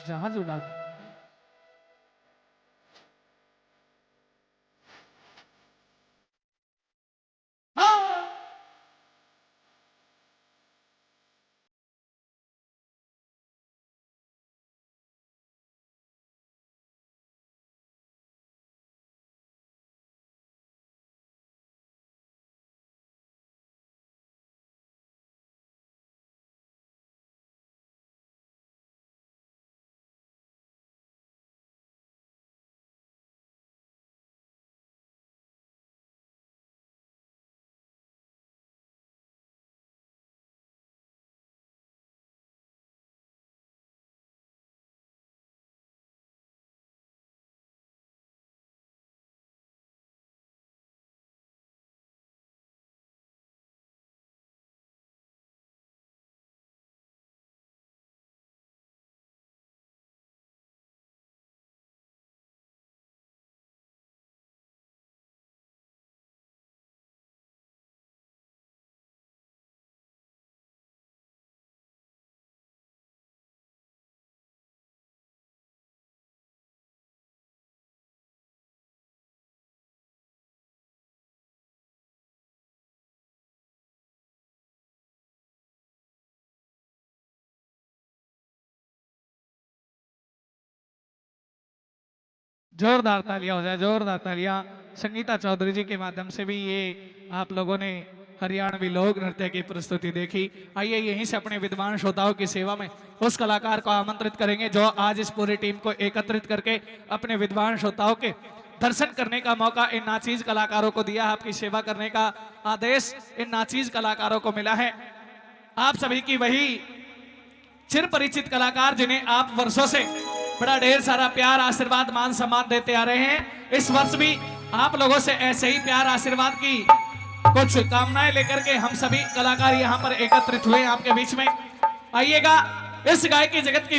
जहाज उड़ा जोरदार तालियां हो जाए, जोरदार तालियां। संगीता चौधरी जी के माध्यम से भी ये आप लोगों ने हरियाणवी लोक नृत्य की प्रस्तुति देखी। आइए यहीं से अपने विद्वान श्रोताओं की सेवा में उस कलाकार को आमंत्रित करेंगे जो आज इस पूरी टीम को एकत्रित करके अपने विद्वान श्रोताओं के दर्शन करने का मौका इन नाचीज कलाकारों को दिया। आपकी सेवा करने का आदेश इन नाचीज कलाकारों को मिला है। आप सभी की वही चिर परिचित कलाकार जिन्हें आप वर्षों से बड़ा ढेर सारा प्यार आशीर्वाद मान सम्मान देते आ रहे हैं, इस वर्ष भी आप लोगों से ऐसे ही प्यार आशीर्वाद की कुछ कामनाएं लेकर के हम सभी कलाकार यहाँ पर एकत्रित हुए आपके बीच में। आइएगा इस गायकी जगत की